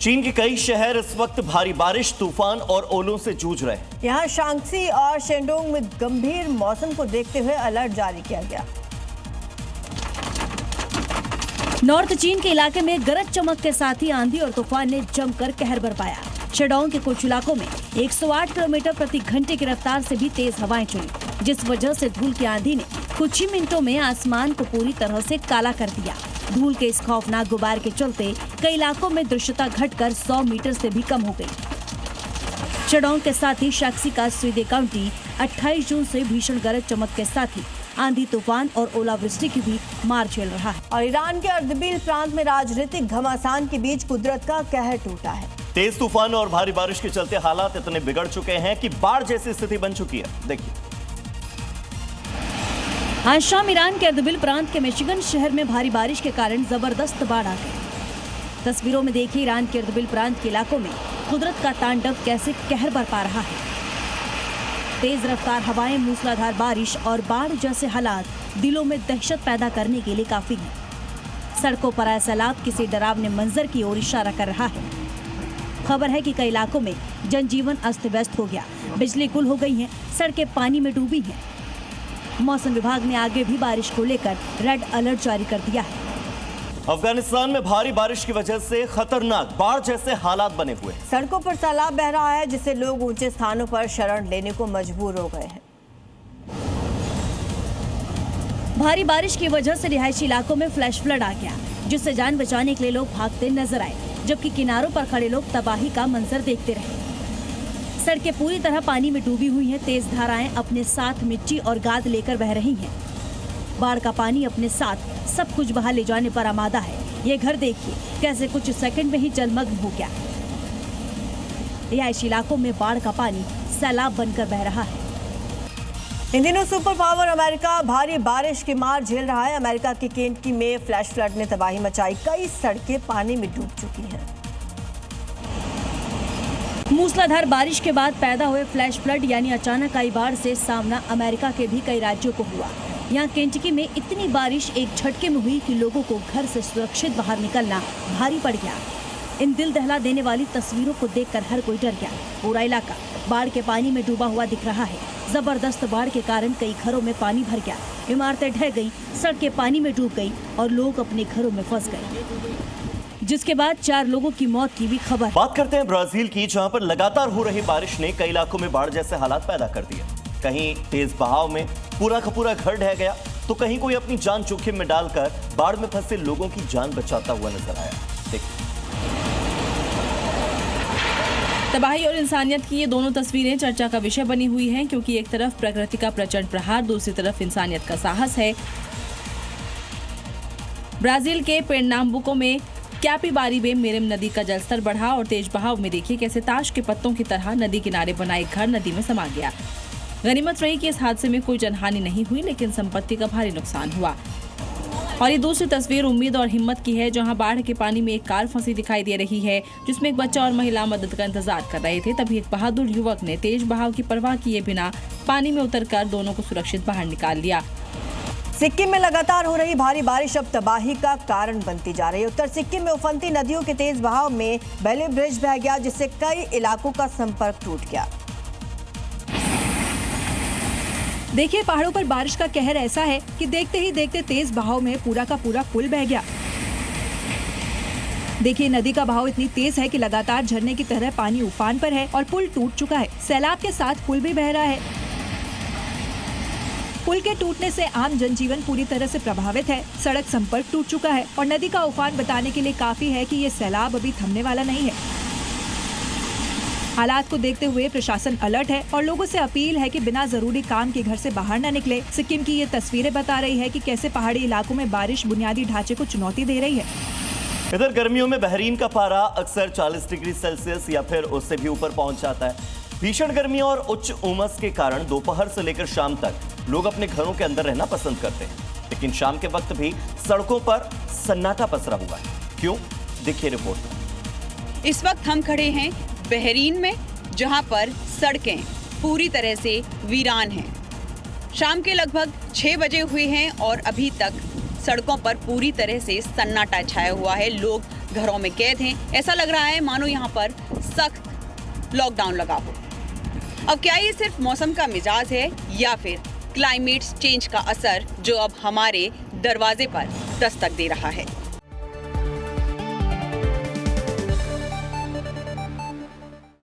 चीन के कई शहर इस वक्त भारी बारिश, तूफान और ओलों से जूझ रहे हैं। यहाँ शांक्सी और शेंडोंग में गंभीर मौसम को देखते हुए अलर्ट जारी किया गया। नॉर्थ चीन के इलाके में गरज चमक के साथ ही आंधी और तूफान ने जमकर कहर बरपाया। शेडोंग के कुछ इलाकों में 108 किलोमीटर प्रति घंटे की रफ्तार से भी तेज हवाएं चली, जिस वजह से धूल की आंधी ने कुछ ही मिनटों में आसमान को पूरी तरह से काला कर दिया। धूल के इस खौफनाक गुबार के चलते कई इलाकों में दृश्यता घटकर 100 मीटर से भी कम हो गई। शेडोंग के साथ ही शाक्सी का स्वीडे काउंटी 28 जून से भीषण गरज चमक के साथ ही आंधी, तूफान और ओलावृष्टि की भी मार झेल रहा है। और ईरान के अर्दबिल प्रांत में राजनीतिक घमासान के बीच कुदरत का कहर टूटा है। तेज तूफान और भारी बारिश के चलते हालात इतने बिगड़ चुके हैं कि बाढ़ जैसी स्थिति बन चुकी है। देखिए, आज शाम ईरान के अर्दबिल प्रांत के मिशिगन शहर में भारी बारिश के कारण जबरदस्त बाढ़ आ गई। तस्वीरों में देखिए ईरान के अर्दबिल प्रांत के इलाकों में कुदरत का तांडव कैसे कहर बरपा रहा है। तेज रफ्तार हवाएं, मूसलाधार बारिश और बाढ़ जैसे हालात दिलों में दहशत पैदा करने के लिए काफी हैं। सड़कों पर आया सैलाब किसी डरावने मंजर की ओर इशारा कर रहा है। खबर है कि कई इलाकों में जनजीवन अस्त व्यस्त हो गया, बिजली गुल हो गई है, सड़कें पानी में डूबी हैं। मौसम विभाग ने आगे भी बारिश को लेकर रेड अलर्ट जारी कर दिया है। अफगानिस्तान में भारी बारिश की वजह से खतरनाक बाढ़ जैसे हालात बने हुए हैं। सड़कों पर सैलाब बह रहा है, जिससे लोग ऊंचे स्थानों पर शरण लेने को मजबूर हो गए हैं। भारी बारिश की वजह से रिहायशी इलाकों में फ्लैश फ्लड आ गया, जिससे जान बचाने के लिए लोग भागते नजर आए, जबकि किनारों पर खड़े लोग तबाही का मंजर देखते रहे। सड़कें पूरी तरह पानी में डूबी हुई हैं। तेज धाराएं अपने साथ मिट्टी और गाद लेकर बह रही हैं। बाढ़ का पानी अपने साथ सब कुछ बहा ले जाने पर आमादा है। ये घर देखिए कैसे कुछ सेकंड में ही जलमग्न हो गया। रिहायशी इलाकों में बाढ़ का पानी सैलाब बनकर बह रहा है। इन दिनों सुपर पावर अमेरिका भारी बारिश की मार झेल रहा है। अमेरिका के केंटकी में फ्लैश फ्लड ने तबाही मचाई, कई सड़कें पानी में डूब चुकी हैं। मूसलाधार बारिश के बाद पैदा हुए फ्लैश फ्लड यानी अचानक आई बाढ़ से सामना अमेरिका के भी कई राज्यों को हुआ। यहाँ केंटकी में इतनी बारिश एक झटके में हुई कि लोगों को घर से सुरक्षित बाहर निकलना भारी पड़ गया। इन दिल दहला देने वाली तस्वीरों को देखकर हर कोई डर गया। पूरा इलाका बाढ़ के पानी में डूबा हुआ दिख रहा है। जबरदस्त बाढ़ के कारण कई घरों में पानी भर गया, इमारतें ढह गई, सड़कें पानी में डूब गई और लोग अपने घरों में फंस गए, जिसके बाद 4 लोगों की मौत की भी खबर। बात करते हैं ब्राजील की, जहां पर लगातार हो रही बारिश ने कई इलाकों में बाढ़ जैसे हालात पैदा कर दिए। कहीं तेज बहाव में पूरा का पूरा घर ढह गया, तो कहीं कोई अपनी जान जोखिम में डालकर बाढ़ में फंसे लोगों की जान बचाता हुआ नजर आया। देखिए, तबाही और इंसानियत की ये दोनों तस्वीरें चर्चा का विषय बनी हुई हैं, क्योंकि एक तरफ प्रकृति का प्रचंड प्रहार, दूसरी तरफ इंसानियत का साहस है। ब्राजील के पेर्नाम्बुको में कैपिबारी में मेरम नदी का जलस्तर बढ़ा और तेज बहाव में देखिए कैसे ताश के पत्तों की तरह नदी किनारे बना एक घर नदी में समा गया। गनीमत रही कि इस हादसे में कोई जनहानि नहीं हुई, लेकिन संपत्ति का भारी नुकसान हुआ। और ये दूसरी तस्वीर उम्मीद और हिम्मत की है, जहां बाढ़ के पानी में एक कार फंसी दिखाई दे रही है, जिसमें एक बच्चा और महिला मदद का इंतजार कर रहे थे। तभी एक बहादुर युवक ने तेज बहाव की परवाह किए बिना पानी में उतरकर दोनों को सुरक्षित बाहर निकाल लिया। सिक्किम में लगातार हो रही भारी बारिश अब तबाही का कारण बनती जा रही है। उत्तर सिक्किम में उफनती नदियों के तेज बहाव में बेले ब्रिज बह गया, जिससे कई इलाकों का संपर्क टूट गया। देखिए, पहाड़ों पर बारिश का कहर ऐसा है कि देखते ही देखते तेज बहाव में पूरा का पूरा पुल बह गया। देखिए, नदी का बहाव इतनी तेज है कि लगातार झरने की तरह पानी उफान पर है और पुल टूट चुका है। सैलाब के साथ पुल भी बह रहा है। पुल के टूटने से आम जनजीवन पूरी तरह से प्रभावित है। सड़क संपर्क टूट चुका है और नदी का उफान बताने के लिए काफी है कि ये सैलाब अभी थमने वाला नहीं है। हालात को देखते हुए प्रशासन अलर्ट है और लोगों से अपील है कि बिना जरूरी काम के घर से बाहर न निकले। सिक्किम की ये तस्वीरें बता रही है कि कैसे पहाड़ी इलाकों में बारिश बुनियादी ढांचे को चुनौती दे रही है। इधर गर्मियों में बहरीन का पारा अक्सर 40 डिग्री सेल्सियस या फिर उससे भी ऊपर पहुंच जाता है। भीषण गर्मी और उच्च उमस के कारण दोपहर से लेकर शाम तक लोग अपने घरों के अंदर रहना पसंद करते हैं, लेकिन शाम के वक्त भी सड़कों पर सन्नाटा पसरा हुआ है। क्यों? देखिए रिपोर्ट। इस वक्त हम खड़े हैं बहरीन में, जहां पर सड़कें पूरी तरह से वीरान हैं। शाम के लगभग 6 बजे हुए हैं और अभी तक सड़कों पर पूरी तरह से सन्नाटा छाया हुआ है। लोग घरों में कैद हैं। ऐसा लग रहा है मानो यहाँ पर सख्त लॉकडाउन लगा हो। अब क्या ये सिर्फ मौसम का मिजाज है या फिर क्लाइमेट चेंज का असर जो अब हमारे दरवाजे पर दस्तक दे रहा है?